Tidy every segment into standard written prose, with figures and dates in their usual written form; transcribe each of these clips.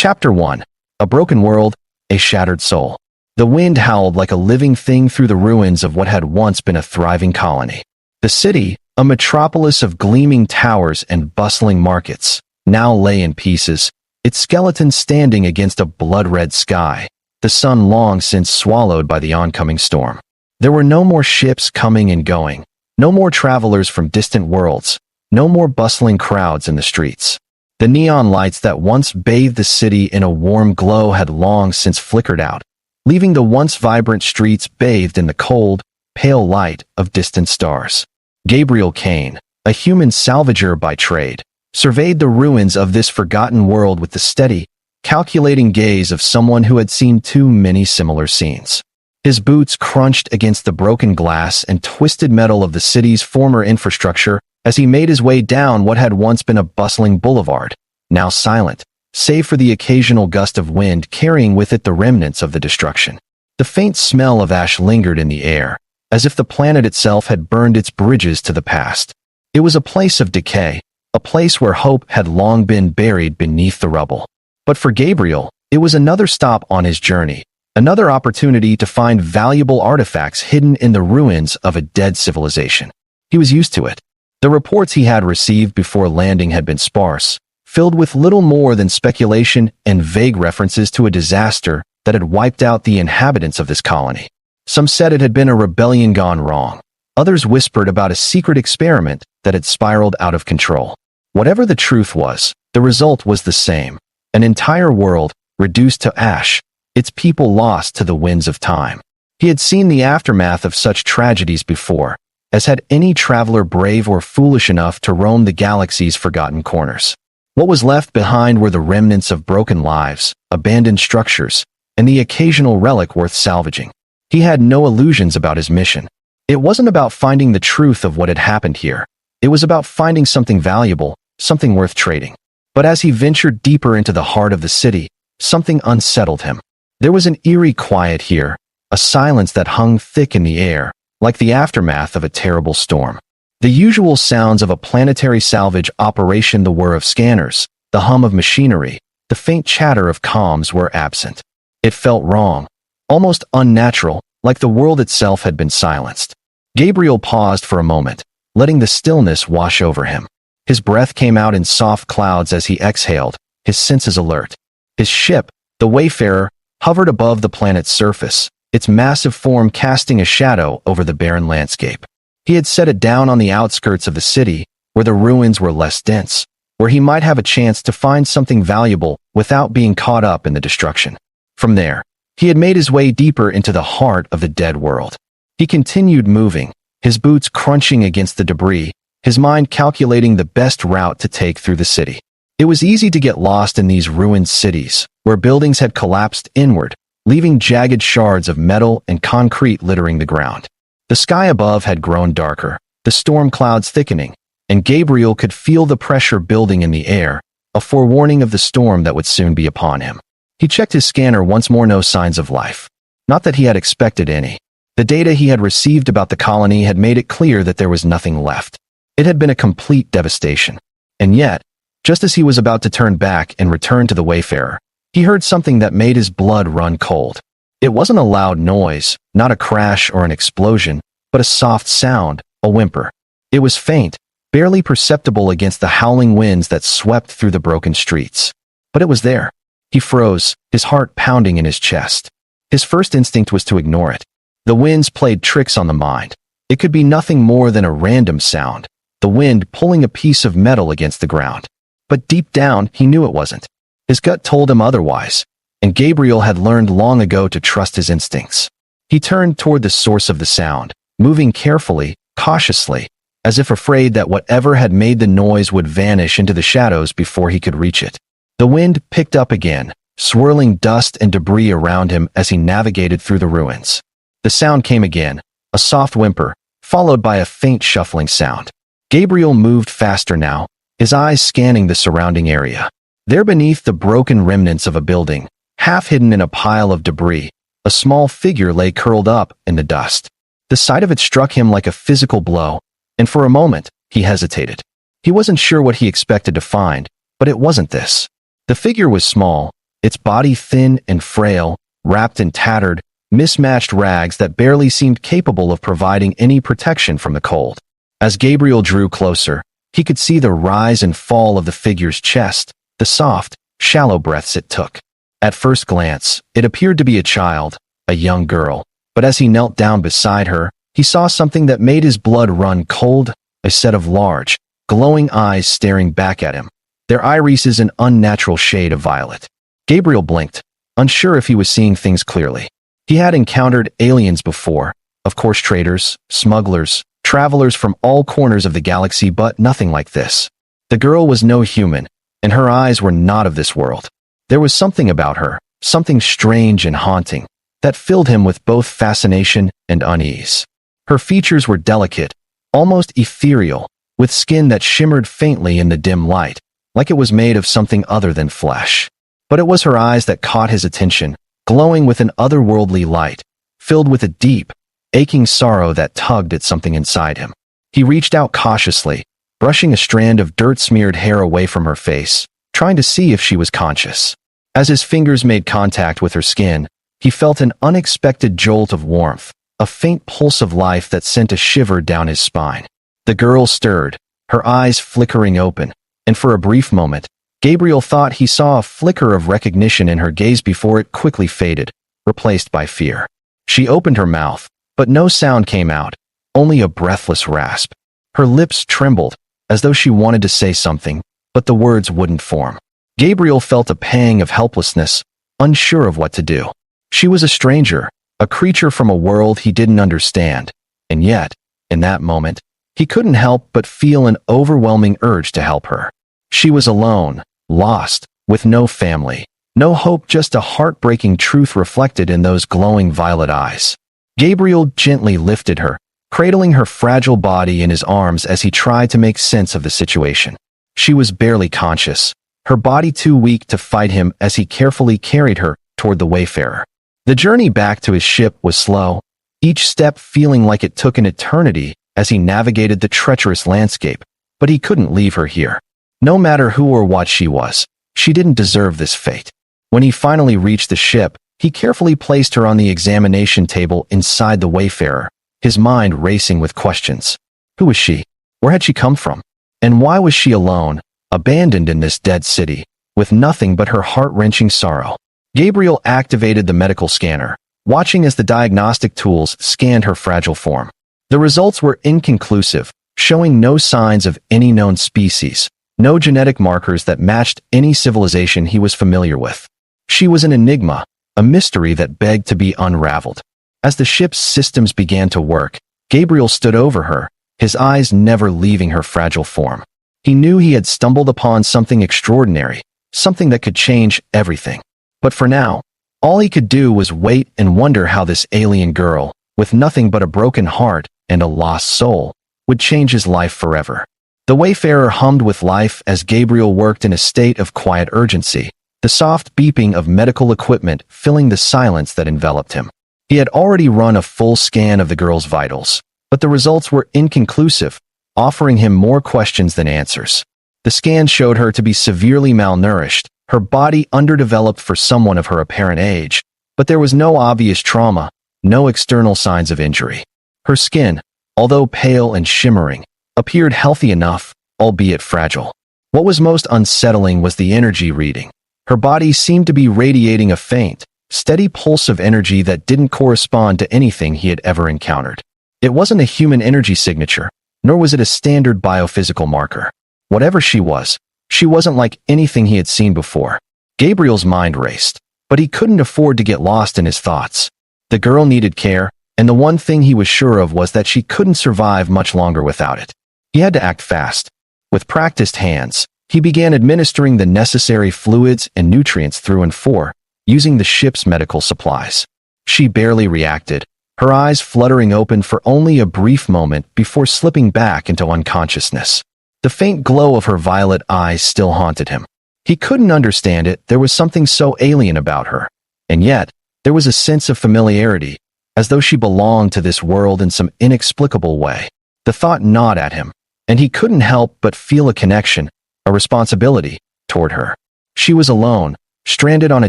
Chapter 1. A Broken World, a Shattered Soul. The wind howled like a living thing through the ruins of what had once been a thriving colony. The city, a metropolis of gleaming towers and bustling markets, now lay in pieces, its skeleton standing against a blood-red sky, the sun long since swallowed by the oncoming storm. There were no more ships coming and going, no more travelers from distant worlds, no more bustling crowds in the streets. The neon lights that once bathed the city in a warm glow had long since flickered out, leaving the once vibrant streets bathed in the cold, pale light of distant stars. Gabriel Kane, a human salvager by trade, surveyed the ruins of this forgotten world with the steady, calculating gaze of someone who had seen too many similar scenes. His boots crunched against the broken glass and twisted metal of the city's former infrastructure as he made his way down what had once been a bustling boulevard, now silent, save for the occasional gust of wind carrying with it the remnants of the destruction. The faint smell of ash lingered in the air, as if the planet itself had burned its bridges to the past. It was a place of decay, a place where hope had long been buried beneath the rubble. But for Gabriel, it was another stop on his journey, another opportunity to find valuable artifacts hidden in the ruins of a dead civilization. He was used to it. The reports he had received before landing had been sparse, filled with little more than speculation and vague references to a disaster that had wiped out the inhabitants of this colony. Some said it had been a rebellion gone wrong. Others whispered about a secret experiment that had spiraled out of control. Whatever the truth was, the result was the same. An entire world reduced to ash, its people lost to the winds of time. He had seen the aftermath of such tragedies before, as had any traveler brave or foolish enough to roam the galaxy's forgotten corners. What was left behind were the remnants of broken lives, abandoned structures, and the occasional relic worth salvaging. He had no illusions about his mission. It wasn't about finding the truth of what had happened here. It was about finding something valuable, something worth trading. But as he ventured deeper into the heart of the city, something unsettled him. There was an eerie quiet here, a silence that hung thick in the air, like the aftermath of a terrible storm. The usual sounds of a planetary salvage operation, the whir of scanners, the hum of machinery, the faint chatter of comms were absent. It felt wrong, almost unnatural, like the world itself had been silenced. Gabriel paused for a moment, letting the stillness wash over him. His breath came out in soft clouds as he exhaled, his senses alert. His ship, the Wayfarer, hovered above the planet's surface, its massive form casting a shadow over the barren landscape. He had set it down on the outskirts of the city, where the ruins were less dense, where he might have a chance to find something valuable without being caught up in the destruction. From there, he had made his way deeper into the heart of the dead world. He continued moving, his boots crunching against the debris, his mind calculating the best route to take through the city. It was easy to get lost in these ruined cities, where buildings had collapsed inward, leaving jagged shards of metal and concrete littering the ground. The sky above had grown darker, the storm clouds thickening, and Gabriel could feel the pressure building in the air, a forewarning of the storm that would soon be upon him. He checked his scanner once more. No signs of life. Not that he had expected any. The data he had received about the colony had made it clear that there was nothing left. It had been a complete devastation. And yet, just as he was about to turn back and return to the Wayfarer, he heard something that made his blood run cold. It wasn't a loud noise, not a crash or an explosion, but a soft sound, a whimper. It was faint, barely perceptible against the howling winds that swept through the broken streets. But it was there. He froze, his heart pounding in his chest. His first instinct was to ignore it. The winds played tricks on the mind. It could be nothing more than a random sound, the wind pulling a piece of metal against the ground. But deep down, he knew it wasn't. His gut told him otherwise, and Gabriel had learned long ago to trust his instincts. He turned toward the source of the sound, moving carefully, cautiously, as if afraid that whatever had made the noise would vanish into the shadows before he could reach it. The wind picked up again, swirling dust and debris around him as he navigated through the ruins. The sound came again, a soft whimper, followed by a faint shuffling sound. Gabriel moved faster now, his eyes scanning the surrounding area. There beneath the broken remnants of a building, half hidden in a pile of debris, a small figure lay curled up in the dust. The sight of it struck him like a physical blow, and for a moment, he hesitated. He wasn't sure what he expected to find, but it wasn't this. The figure was small, its body thin and frail, wrapped in tattered, mismatched rags that barely seemed capable of providing any protection from the cold. As Gabriel drew closer, he could see the rise and fall of the figure's chest, the soft, shallow breaths it took. At first glance, it appeared to be a child, a young girl, but as he knelt down beside her, he saw something that made his blood run cold, a set of large, glowing eyes staring back at him, their irises an unnatural shade of violet. Gabriel blinked, unsure if he was seeing things clearly. He had encountered aliens before, of course traders, smugglers, travelers from all corners of the galaxy, but nothing like this. The girl was no human, and her eyes were not of this world. There was something about her, something strange and haunting, that filled him with both fascination and unease. Her features were delicate, almost ethereal, with skin that shimmered faintly in the dim light, like it was made of something other than flesh. But it was her eyes that caught his attention, glowing with an otherworldly light, filled with a deep, aching sorrow that tugged at something inside him. He reached out cautiously, brushing a strand of dirt-smeared hair away from her face, trying to see if she was conscious. As his fingers made contact with her skin, he felt an unexpected jolt of warmth, a faint pulse of life that sent a shiver down his spine. The girl stirred, her eyes flickering open, and for a brief moment, Gabriel thought he saw a flicker of recognition in her gaze before it quickly faded, replaced by fear. She opened her mouth, but no sound came out, only a breathless rasp. Her lips trembled, as though she wanted to say something, but the words wouldn't form. Gabriel felt a pang of helplessness, unsure of what to do. She was a stranger, a creature from a world he didn't understand, and yet, in that moment, he couldn't help but feel an overwhelming urge to help her. She was alone, lost, with no family, no hope, just a heartbreaking truth reflected in those glowing violet eyes. Gabriel gently lifted her, cradling her fragile body in his arms as he tried to make sense of the situation. She was barely conscious, her body too weak to fight him as he carefully carried her toward the Wayfarer. The journey back to his ship was slow, each step feeling like it took an eternity as he navigated the treacherous landscape, but he couldn't leave her here. No matter who or what she was, she didn't deserve this fate. When he finally reached the ship, he carefully placed her on the examination table inside the Wayfarer, his mind racing with questions. Who was she? Where had she come from? And why was she alone, abandoned in this dead city, with nothing but her heart-wrenching sorrow? Gabriel activated the medical scanner, watching as the diagnostic tools scanned her fragile form. The results were inconclusive, showing no signs of any known species, no genetic markers that matched any civilization he was familiar with. She was an enigma, a mystery that begged to be unraveled. As the ship's systems began to work, Gabriel stood over her, his eyes never leaving her fragile form. He knew he had stumbled upon something extraordinary, something that could change everything. But for now, all he could do was wait and wonder how this alien girl, with nothing but a broken heart and a lost soul, would change his life forever. The Wayfarer hummed with life as Gabriel worked in a state of quiet urgency, the soft beeping of medical equipment filling the silence that enveloped him. He had already run a full scan of the girl's vitals, but the results were inconclusive, offering him more questions than answers. The scan showed her to be severely malnourished, her body underdeveloped for someone of her apparent age, but there was no obvious trauma, no external signs of injury. Her skin, although pale and shimmering, appeared healthy enough, albeit fragile. What was most unsettling was the energy reading. Her body seemed to be radiating a faint, steady pulse of energy that didn't correspond to anything he had ever encountered. It wasn't a human energy signature, nor was it a standard biophysical marker. Whatever she wasn't like anything he had seen before. Gabriel's mind raced, but he couldn't afford to get lost in his thoughts. The girl needed care, and the one thing he was sure of was that she couldn't survive much longer without it. He had to act fast. With practiced hands, he began administering the necessary fluids and nutrients through and for, using the ship's medical supplies. She barely reacted, her eyes fluttering open for only a brief moment before slipping back into unconsciousness. The faint glow of her violet eyes still haunted him. He couldn't understand it, there was something so alien about her. And yet, there was a sense of familiarity, as though she belonged to this world in some inexplicable way. The thought gnawed at him, and he couldn't help but feel a connection, a responsibility, toward her. She was alone, stranded on a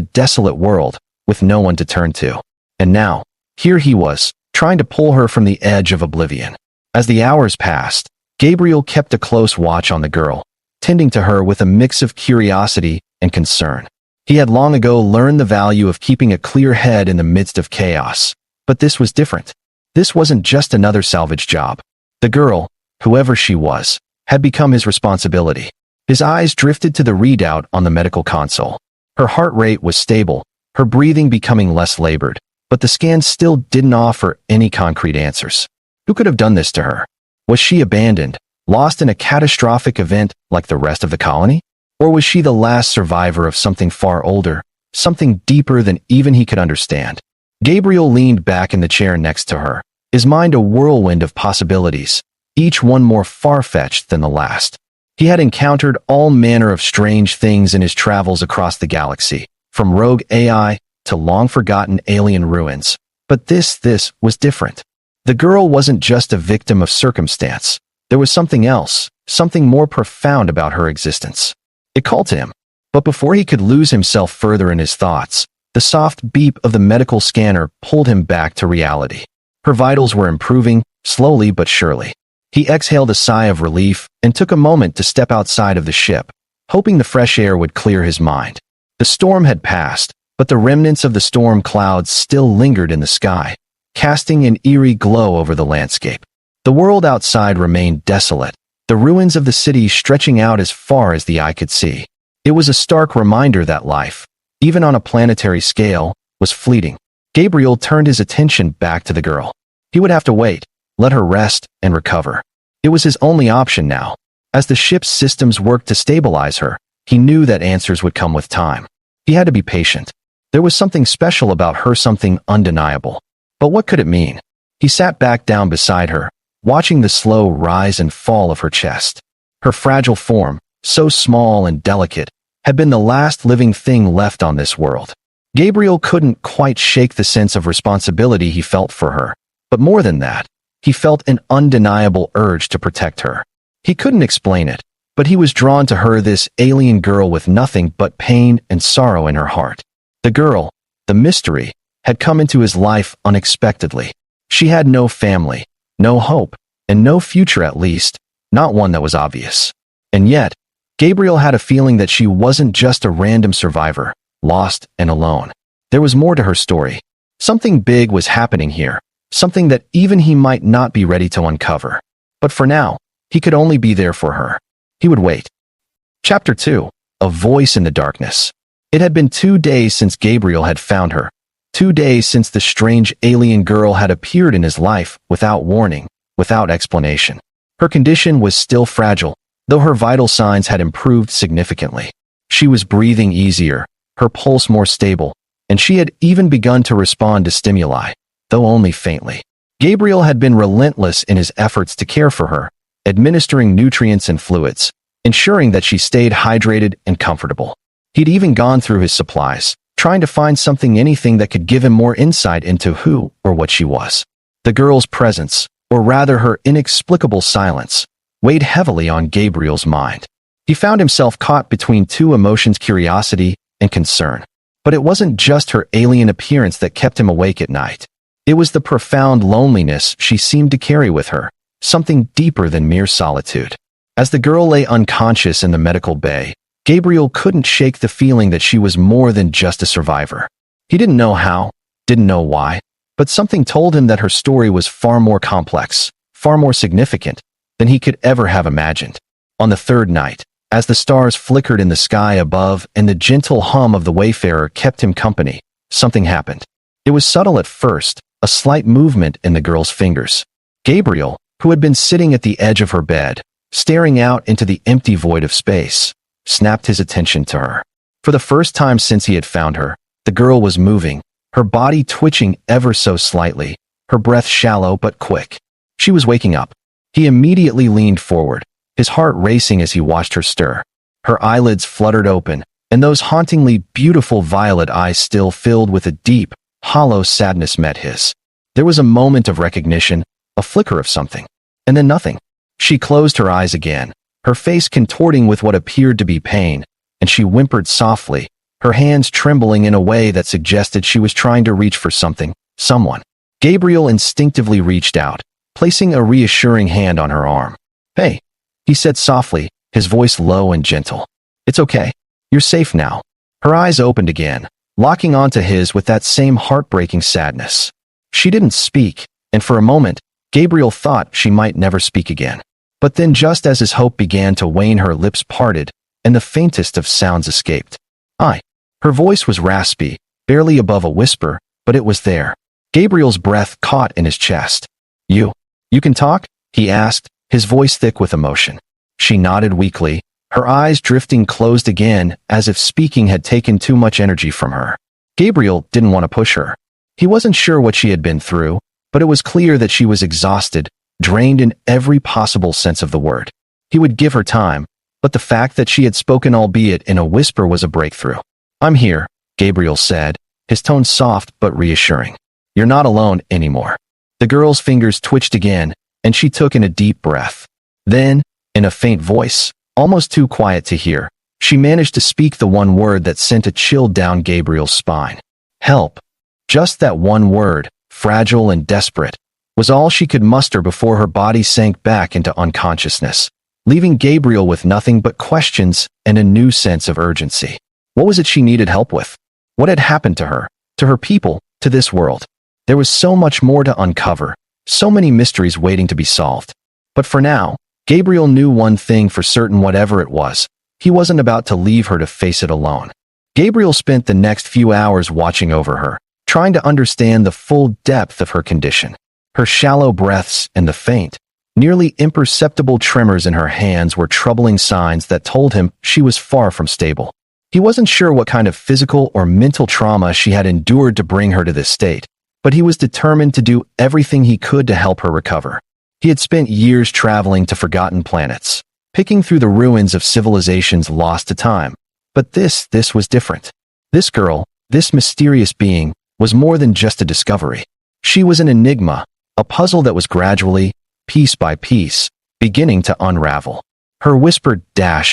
desolate world with no one to turn to. And now, here he was, trying to pull her from the edge of oblivion. As the hours passed, Gabriel kept a close watch on the girl, tending to her with a mix of curiosity and concern. He had long ago learned the value of keeping a clear head in the midst of chaos. But this was different. This wasn't just another salvage job. The girl, whoever she was, had become his responsibility. His eyes drifted to the readout on the medical console. Her heart rate was stable, her breathing becoming less labored, but the scan still didn't offer any concrete answers. Who could have done this to her? Was she abandoned, lost in a catastrophic event like the rest of the colony? Or was she the last survivor of something far older, something deeper than even he could understand? Gabriel leaned back in the chair next to her, his mind a whirlwind of possibilities, each one more far-fetched than the last. He had encountered all manner of strange things in his travels across the galaxy, from rogue AI to long-forgotten alien ruins. But this was different. The girl wasn't just a victim of circumstance. There was something else, something more profound about her existence. It called to him. But before he could lose himself further in his thoughts, the soft beep of the medical scanner pulled him back to reality. Her vitals were improving, slowly but surely. He exhaled a sigh of relief and took a moment to step outside of the ship, hoping the fresh air would clear his mind. The storm had passed, but the remnants of the storm clouds still lingered in the sky, casting an eerie glow over the landscape. The world outside remained desolate, the ruins of the city stretching out as far as the eye could see. It was a stark reminder that life, even on a planetary scale, was fleeting. Gabriel turned his attention back to the girl. He would have to wait, let her rest and recover. It was his only option now. As the ship's systems worked to stabilize her, he knew that answers would come with time. He had to be patient. There was something special about her, something undeniable. But what could it mean? He sat back down beside her, watching the slow rise and fall of her chest. Her fragile form, so small and delicate, had been the last living thing left on this world. Gabriel couldn't quite shake the sense of responsibility he felt for her. But more than that, he felt an undeniable urge to protect her. He couldn't explain it, but he was drawn to her, this alien girl with nothing but pain and sorrow in her heart. The girl, the mystery, had come into his life unexpectedly. She had no family, no hope, and no future, at least, not one that was obvious. And yet, Gabriel had a feeling that she wasn't just a random survivor, lost and alone. There was more to her story. Something big was happening here, something that even he might not be ready to uncover. But for now, he could only be there for her. He would wait. Chapter 2. A Voice in the Darkness. It had been 2 days since Gabriel had found her. 2 days since the strange alien girl had appeared in his life, without warning, without explanation. Her condition was still fragile, though her vital signs had improved significantly. She was breathing easier, her pulse more stable, and she had even begun to respond to stimuli, though only faintly. Gabriel had been relentless in his efforts to care for her, administering nutrients and fluids, ensuring that she stayed hydrated and comfortable. He'd even gone through his supplies, trying to find anything that could give him more insight into who or what she was. The girl's presence, or rather her inexplicable silence, weighed heavily on Gabriel's mind. He found himself caught between two emotions, curiosity and concern. But it wasn't just her alien appearance that kept him awake at night. It was the profound loneliness she seemed to carry with her, something deeper than mere solitude. As the girl lay unconscious in the medical bay, Gabriel couldn't shake the feeling that she was more than just a survivor. He didn't know how, didn't know why, but something told him that her story was far more complex, far more significant than he could ever have imagined. On the third night, as the stars flickered in the sky above and the gentle hum of the Wayfarer kept him company, something happened. It was subtle at first, a slight movement in the girl's fingers. Gabriel, who had been sitting at the edge of her bed, staring out into the empty void of space, snapped his attention to her. For the first time since he had found her, the girl was moving, her body twitching ever so slightly, her breath shallow but quick. She was waking up. He immediately leaned forward, his heart racing as he watched her stir. Her eyelids fluttered open, and those hauntingly beautiful violet eyes still filled with a deep, hollow sadness met his. There was a moment of recognition, a flicker of something, and then nothing. She closed her eyes again, her face contorting with what appeared to be pain, and she whimpered softly, her hands trembling in a way that suggested she was trying to reach for something, someone. Gabriel instinctively reached out, placing a reassuring hand on her arm. "Hey," he said softly, his voice low and gentle. "It's okay. You're safe now." Her eyes opened again, locking onto his with that same heartbreaking sadness. She didn't speak, and for a moment, Gabriel thought she might never speak again. But then just as his hope began to wane, her lips parted, and the faintest of sounds escaped. "I." Her voice was raspy, barely above a whisper, but it was there. Gabriel's breath caught in his chest. You can talk?" he asked, his voice thick with emotion. She nodded weakly, her eyes drifting closed again as if speaking had taken too much energy from her. Gabriel didn't want to push her. He wasn't sure what she had been through, but it was clear that she was exhausted, drained in every possible sense of the word. He would give her time, but the fact that she had spoken, albeit in a whisper, was a breakthrough. "I'm here," Gabriel said, his tone soft but reassuring. "You're not alone anymore." The girl's fingers twitched again, and she took in a deep breath. Then, in a faint voice, almost too quiet to hear, she managed to speak the one word that sent a chill down Gabriel's spine. "Help." Just that one word, fragile and desperate, was all she could muster before her body sank back into unconsciousness, leaving Gabriel with nothing but questions and a new sense of urgency. What was it she needed help with? What had happened to her people, to this world? There was so much more to uncover, so many mysteries waiting to be solved. But for now, Gabriel knew one thing for certain: whatever it was, he wasn't about to leave her to face it alone. Gabriel spent the next few hours watching over her, trying to understand the full depth of her condition. Her shallow breaths and the faint, nearly imperceptible tremors in her hands were troubling signs that told him she was far from stable. He wasn't sure what kind of physical or mental trauma she had endured to bring her to this state, but he was determined to do everything he could to help her recover. He had spent years traveling to forgotten planets, picking through the ruins of civilizations lost to time. But this was different. This girl, this mysterious being, was more than just a discovery. She was an enigma, a puzzle that was gradually, piece by piece, beginning to unravel. Her whispered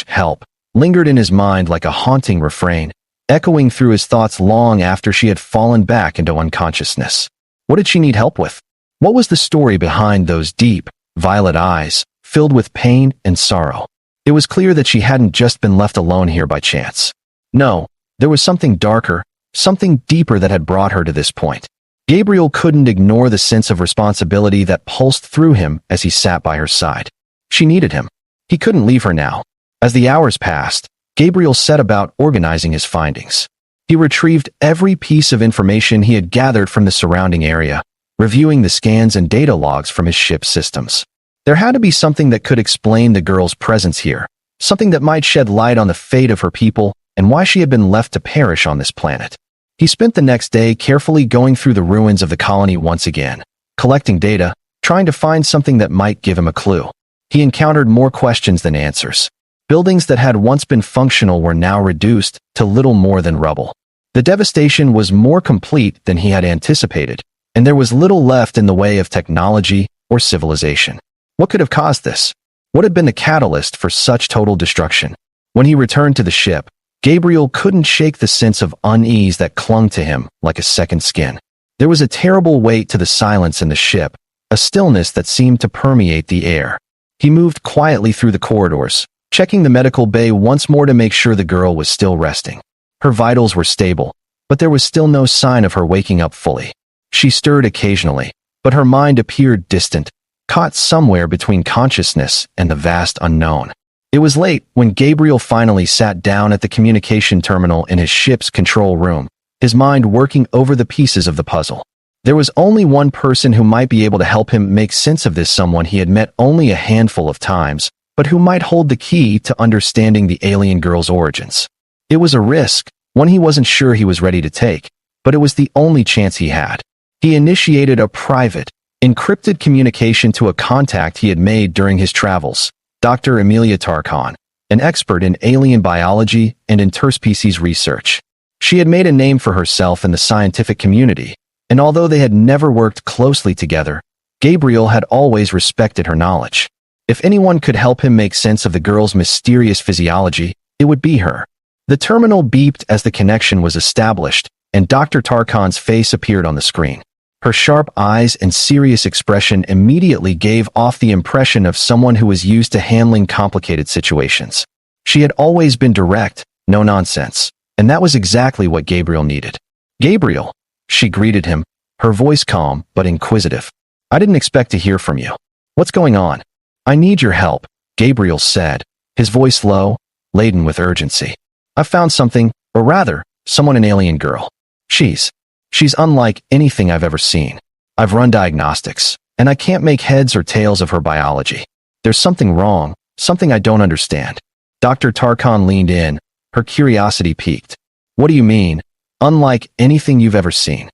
"help" lingered in his mind like a haunting refrain, echoing through his thoughts long after she had fallen back into unconsciousness. What did she need help with? What was the story behind those deep, violet eyes, filled with pain and sorrow? It was clear that she hadn't just been left alone here by chance. No, there was something darker, something deeper that had brought her to this point. Gabriel couldn't ignore the sense of responsibility that pulsed through him as he sat by her side. She needed him. He couldn't leave her now. As the hours passed, Gabriel set about organizing his findings. He retrieved every piece of information he had gathered from the surrounding area, reviewing the scans and data logs from his ship's systems. There had to be something that could explain the girl's presence here, something that might shed light on the fate of her people and why she had been left to perish on this planet. He spent the next day carefully going through the ruins of the colony once again, collecting data, trying to find something that might give him a clue. He encountered more questions than answers. Buildings that had once been functional were now reduced to little more than rubble. The devastation was more complete than he had anticipated, and there was little left in the way of technology or civilization. What could have caused this? What had been the catalyst for such total destruction? When he returned to the ship, Gabriel couldn't shake the sense of unease that clung to him like a second skin. There was a terrible weight to the silence in the ship, a stillness that seemed to permeate the air. He moved quietly through the corridors, checking the medical bay once more to make sure the girl was still resting. Her vitals were stable, but there was still no sign of her waking up fully. She stirred occasionally, but her mind appeared distant, caught somewhere between consciousness and the vast unknown. It was late when Gabriel finally sat down at the communication terminal in his ship's control room, his mind working over the pieces of the puzzle. There was only one person who might be able to help him make sense of this, someone he had met only a handful of times, but who might hold the key to understanding the alien girl's origins. It was a risk, one he wasn't sure he was ready to take, but it was the only chance he had. He initiated a private, encrypted communication to a contact he had made during his travels, Dr. Amelia Tarkon, an expert in alien biology and interspecies research. She had made a name for herself in the scientific community, and although they had never worked closely together, Gabriel had always respected her knowledge. If anyone could help him make sense of the girl's mysterious physiology, it would be her. The terminal beeped as the connection was established, and Dr. Tarkan's face appeared on the screen. Her sharp eyes and serious expression immediately gave off the impression of someone who was used to handling complicated situations. She had always been direct, no nonsense, and that was exactly what Gabriel needed. "Gabriel," she greeted him, her voice calm but inquisitive. "I didn't expect to hear from you. What's going on?" "I need your help," Gabriel said, his voice low, laden with urgency. "I've found something, or rather, someone, an alien girl. She's unlike anything I've ever seen. I've run diagnostics, and I can't make heads or tails of her biology. There's something wrong, something I don't understand." Dr. Tarkan leaned in, her curiosity piqued. "What do you mean, unlike anything you've ever seen?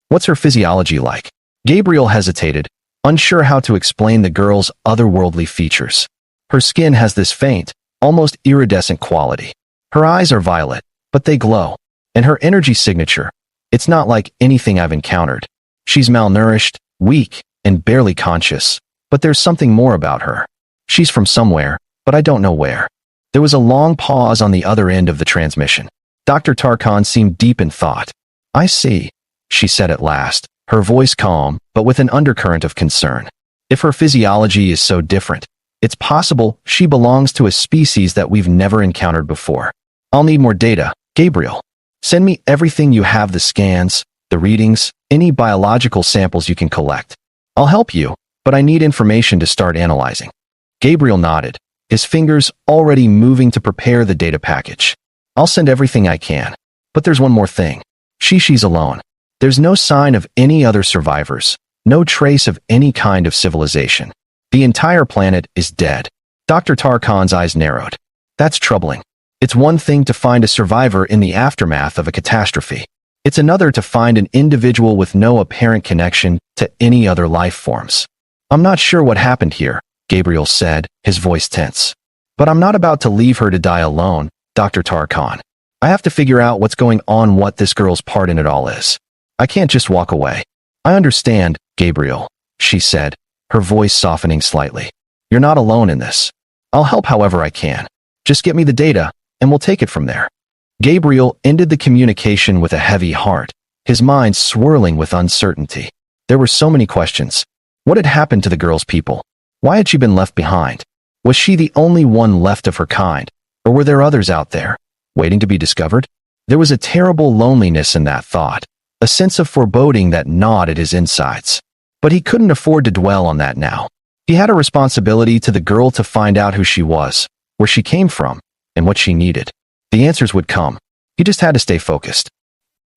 What's her physiology like?" Gabriel hesitated, unsure how to explain the girl's otherworldly features. "Her skin has this faint, almost iridescent quality. Her eyes are violet, but they glow. And her energy signature, it's not like anything I've encountered. She's malnourished, weak, and barely conscious, but there's something more about her. She's from somewhere, but I don't know where." There was a long pause on the other end of the transmission. Dr. Tarkan seemed deep in thought. "I see," she said at last, her voice calm, but with an undercurrent of concern. "If her physiology is so different, it's possible she belongs to a species that we've never encountered before. I'll need more data, Gabriel. Send me everything you have, the scans, the readings, any biological samples you can collect. I'll help you, but I need information to start analyzing." Gabriel nodded, his fingers already moving to prepare the data package. "I'll send everything I can. But there's one more thing. She's alone. There's no sign of any other survivors, no trace of any kind of civilization. The entire planet is dead." Dr. Tarkan's eyes narrowed. "That's troubling. It's one thing to find a survivor in the aftermath of a catastrophe. It's another to find an individual with no apparent connection to any other life forms." "I'm not sure what happened here," Gabriel said, his voice tense. "But I'm not about to leave her to die alone, Dr. Tarkan. I have to figure out what's going on, what this girl's part in it all is. I can't just walk away." "I understand, Gabriel," she said, her voice softening slightly. "You're not alone in this. I'll help however I can. Just get me the data, and we'll take it from there." Gabriel ended the communication with a heavy heart, his mind swirling with uncertainty. There were so many questions. What had happened to the girl's people? Why had she been left behind? Was she the only one left of her kind, or were there others out there, waiting to be discovered? There was a terrible loneliness in that thought, a sense of foreboding that gnawed at his insides. But he couldn't afford to dwell on that now. He had a responsibility to the girl to find out who she was, where she came from, and what she needed. The answers would come. He just had to stay focused.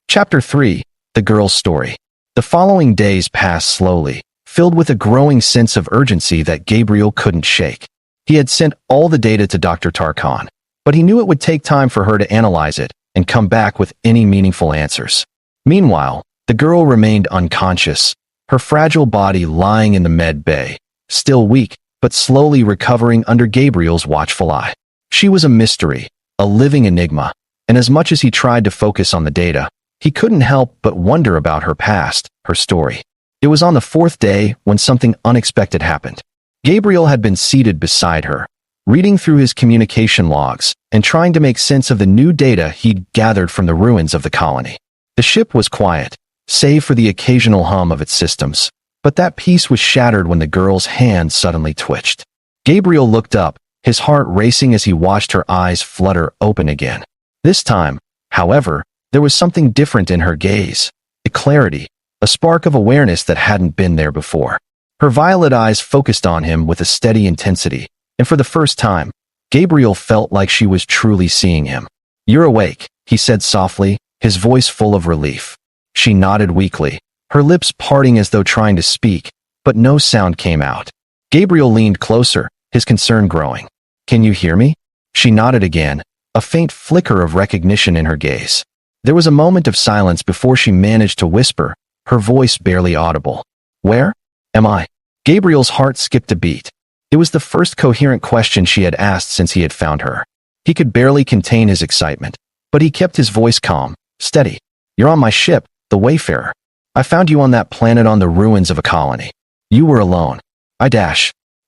Chapter 3: The Girl's Story. The following days passed slowly, filled with a growing sense of urgency that Gabriel couldn't shake. He had sent all the data to Dr. Tarkan, but he knew it would take time for her to analyze it and come back with any meaningful answers. Meanwhile, the girl remained unconscious, her fragile body lying in the med bay, still weak, but slowly recovering under Gabriel's watchful eye. She was a mystery, a living enigma, and as much as he tried to focus on the data, he couldn't help but wonder about her past, her story. It was on the fourth day when something unexpected happened. Gabriel had been seated beside her, reading through his communication logs and trying to make sense of the new data he'd gathered from the ruins of the colony. The ship was quiet, save for the occasional hum of its systems, but that peace was shattered when the girl's hand suddenly twitched. Gabriel looked up, his heart racing as he watched her eyes flutter open again. This time, however, there was something different in her gaze, a clarity, a spark of awareness that hadn't been there before. Her violet eyes focused on him with a steady intensity, and for the first time, Gabriel felt like she was truly seeing him. "You're awake," he said softly, his voice full of relief. She nodded weakly, her lips parting as though trying to speak, but no sound came out. Gabriel leaned closer, his concern growing. "Can you hear me?" She nodded again, a faint flicker of recognition in her gaze. There was a moment of silence before she managed to whisper, her voice barely audible. "Where am I?" Gabriel's heart skipped a beat. It was the first coherent question she had asked since he had found her. He could barely contain his excitement, but he kept his voice calm, steady. "You're on my ship, the Wayfarer. I found you on that planet on the ruins of a colony. You were alone."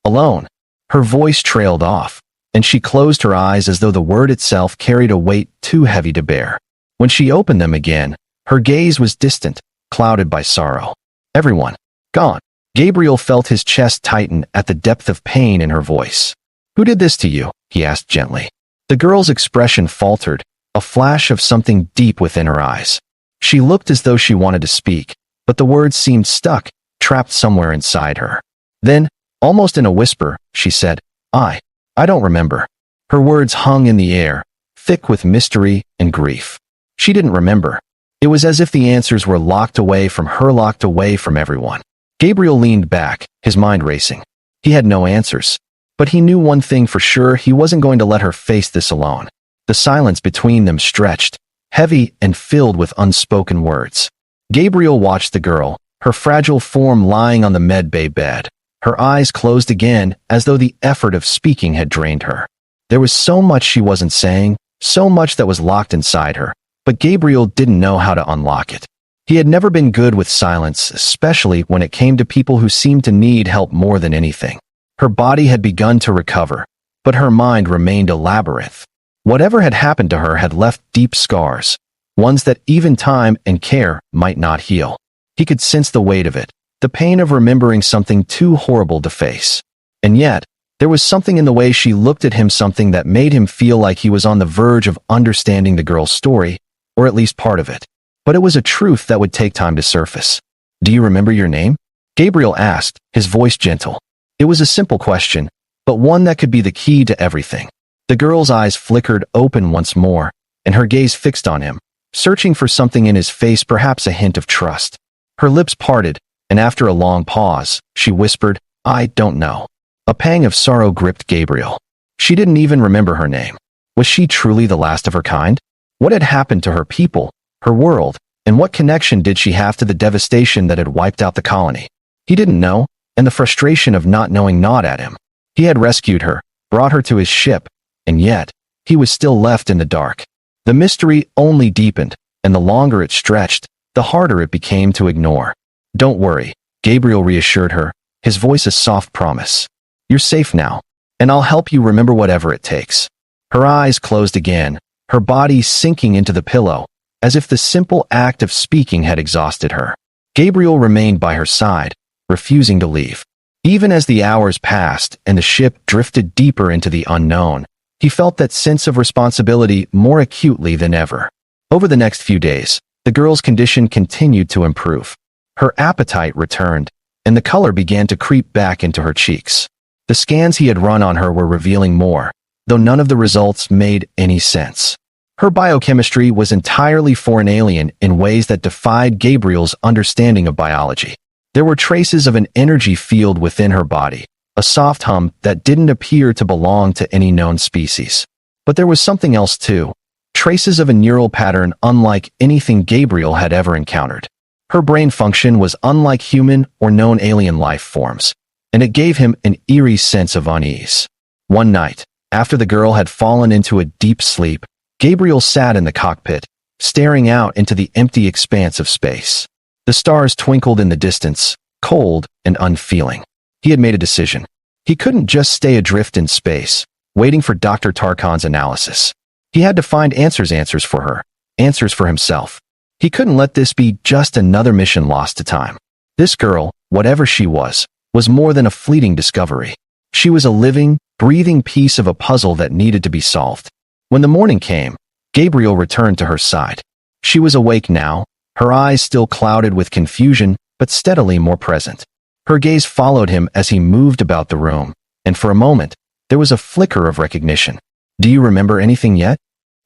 Alone." Her voice trailed off, and she closed her eyes as though the word itself carried a weight too heavy to bear. When she opened them again, her gaze was distant, clouded by sorrow. Everyone. Gone. Gabriel felt his chest tighten at the depth of pain in her voice. Who did this to you? He asked gently. The girl's expression faltered, a flash of something deep within her eyes. She looked as though she wanted to speak, but the words seemed stuck, trapped somewhere inside her. Then, almost in a whisper, she said, I don't remember. Her words hung in the air, thick with mystery and grief. She didn't remember. It was as if the answers were locked away from her, locked away from everyone. Gabriel leaned back, his mind racing. He had no answers. But he knew one thing for sure: he wasn't going to let her face this alone. The silence between them stretched, heavy and filled with unspoken words. Gabriel watched the girl, her fragile form lying on the medbay bed. Her eyes closed again, as though the effort of speaking had drained her. There was so much she wasn't saying, so much that was locked inside her, but Gabriel didn't know how to unlock it. He had never been good with silence, especially when it came to people who seemed to need help more than anything. Her body had begun to recover, but her mind remained a labyrinth. Whatever had happened to her had left deep scars, ones that even time and care might not heal. He could sense the weight of it, the pain of remembering something too horrible to face. And yet, there was something in the way she looked at him, something that made him feel like he was on the verge of understanding the girl's story, or at least part of it. But it was a truth that would take time to surface. Do you remember your name? Gabriel asked, his voice gentle. It was a simple question, but one that could be the key to everything. The girl's eyes flickered open once more, and her gaze fixed on him, searching for something in his face, perhaps a hint of trust. Her lips parted, and after a long pause, she whispered, I don't know. A pang of sorrow gripped Gabriel. She didn't even remember her name. Was she truly the last of her kind? What had happened to her people, her world, and what connection did she have to the devastation that had wiped out the colony? He didn't know, and the frustration of not knowing gnawed at him. He had rescued her, brought her to his ship, and yet, he was still left in the dark. The mystery only deepened, and the longer it stretched, the harder it became to ignore. Don't worry, Gabriel reassured her, his voice a soft promise. You're safe now, and I'll help you remember whatever it takes. Her eyes closed again, her body sinking into the pillow, as if the simple act of speaking had exhausted her. Gabriel remained by her side, refusing to leave. Even as the hours passed and the ship drifted deeper into the unknown, he felt that sense of responsibility more acutely than ever. Over the next few days, the girl's condition continued to improve. Her appetite returned, and the color began to creep back into her cheeks. The scans he had run on her were revealing more, though none of the results made any sense. Her biochemistry was entirely foreign, alien in ways that defied Gabriel's understanding of biology. There were traces of an energy field within her body, a soft hum that didn't appear to belong to any known species. But there was something else too, traces of a neural pattern unlike anything Gabriel had ever encountered. Her brain function was unlike human or known alien life forms, and it gave him an eerie sense of unease. One night, after the girl had fallen into a deep sleep, Gabriel sat in the cockpit, staring out into the empty expanse of space. The stars twinkled in the distance, cold and unfeeling. He had made a decision. He couldn't just stay adrift in space, waiting for Dr. Tarkan's analysis. He had to find answers for her, answers for himself. He couldn't let this be just another mission lost to time. This girl, whatever she was more than a fleeting discovery. She was a living, breathing piece of a puzzle that needed to be solved. When the morning came, Gabriel returned to her side. She was awake now, her eyes still clouded with confusion, but steadily more present. Her gaze followed him as he moved about the room, and for a moment, there was a flicker of recognition. Do you remember anything yet?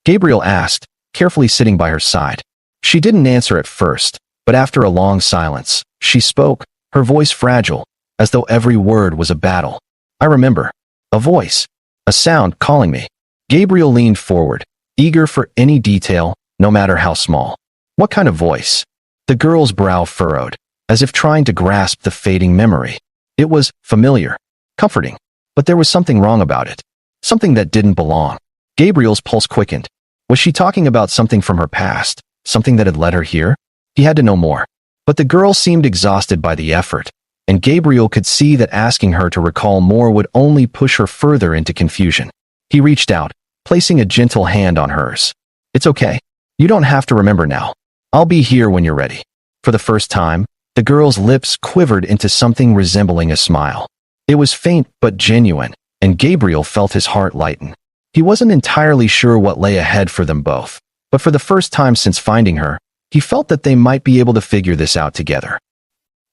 Gabriel asked, carefully sitting by her side. She didn't answer at first, but after a long silence, she spoke, her voice fragile, as though every word was a battle. I remember. A voice. A sound calling me. Gabriel leaned forward, eager for any detail, no matter how small. What kind of voice? The girl's brow furrowed, as if trying to grasp the fading memory. It was familiar, comforting, but there was something wrong about it. Something that didn't belong. Gabriel's pulse quickened. Was she talking about something from her past? Something that had led her here? He had to know more. But the girl seemed exhausted by the effort, and Gabriel could see that asking her to recall more would only push her further into confusion. He reached out, placing a gentle hand on hers. It's okay. You don't have to remember now. I'll be here when you're ready. For the first time, the girl's lips quivered into something resembling a smile. It was faint but genuine, and Gabriel felt his heart lighten. He wasn't entirely sure what lay ahead for them both, but for the first time since finding her, he felt that they might be able to figure this out together.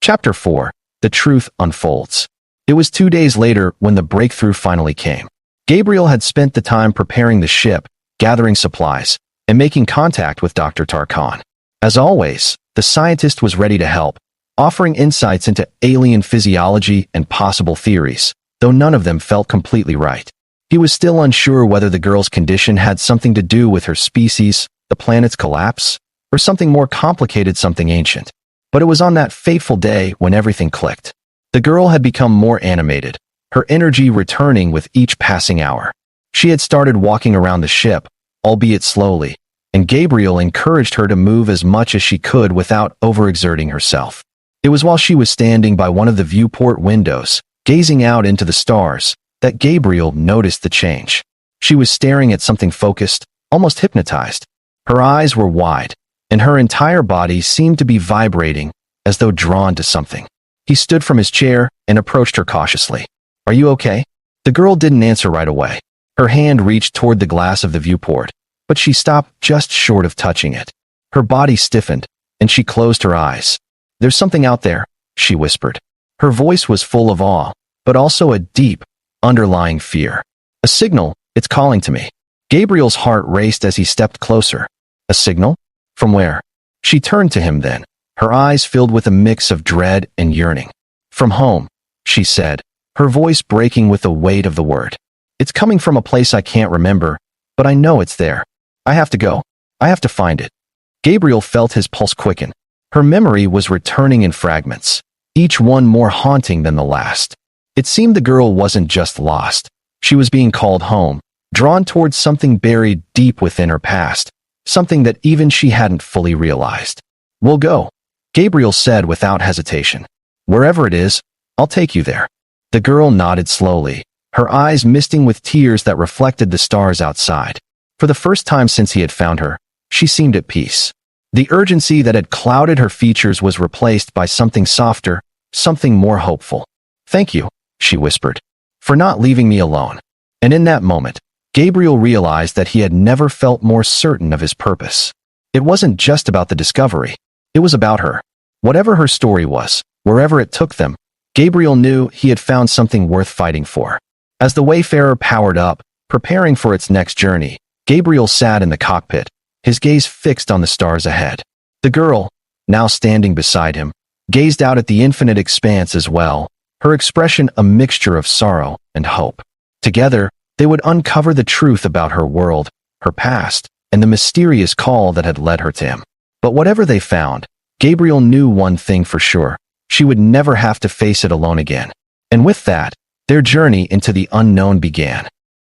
Chapter 4. The Truth Unfolds. It was 2 days later when the breakthrough finally came. Gabriel had spent the time preparing the ship, gathering supplies, and making contact with Dr. Tarkhan. As always, the scientist was ready to help, offering insights into alien physiology and possible theories, though none of them felt completely right. He was still unsure whether the girl's condition had something to do with her species, the planet's collapse, or something more complicated, something ancient. But it was on that fateful day when everything clicked. The girl had become more animated, her energy returning with each passing hour. She had started walking around the ship, albeit slowly, and Gabriel encouraged her to move as much as she could without overexerting herself. It was while she was standing by one of the viewport windows, gazing out into the stars, that Gabriel noticed the change. She was staring at something focused, almost hypnotized. Her eyes were wide, and her entire body seemed to be vibrating, as though drawn to something. He stood from his chair and approached her cautiously. Are you okay? The girl didn't answer right away. Her hand reached toward the glass of the viewport, but she stopped just short of touching it. Her body stiffened, and she closed her eyes. There's something out there, she whispered. Her voice was full of awe, but also a deep, underlying fear. A signal, it's calling to me. Gabriel's heart raced as he stepped closer. A signal? From where? She turned to him then, her eyes filled with a mix of dread and yearning. From home, she said, her voice breaking with the weight of the word. It's coming from a place I can't remember, but I know it's there. I have to go. I have to find it. Gabriel felt his pulse quicken. Her memory was returning in fragments, each one more haunting than the last. It seemed the girl wasn't just lost. She was being called home, drawn towards something buried deep within her past, something that even she hadn't fully realized. We'll go, Gabriel said without hesitation. Wherever it is, I'll take you there. The girl nodded slowly, her eyes misting with tears that reflected the stars outside. For the first time since he had found her, she seemed at peace. The urgency that had clouded her features was replaced by something softer, something more hopeful. Thank you, she whispered, for not leaving me alone. And in that moment, Gabriel realized that he had never felt more certain of his purpose. It wasn't just about the discovery. It was about her. Whatever her story was, wherever it took them, Gabriel knew he had found something worth fighting for. As the Wayfarer powered up, preparing for its next journey, Gabriel sat in the cockpit, his gaze fixed on the stars ahead. The girl, now standing beside him, gazed out at the infinite expanse as well, her expression a mixture of sorrow and hope. Together, they would uncover the truth about her world, her past, and the mysterious call that had led her to him. But whatever they found, Gabriel knew one thing for sure. She would never have to face it alone again. And with that, their journey into the unknown began.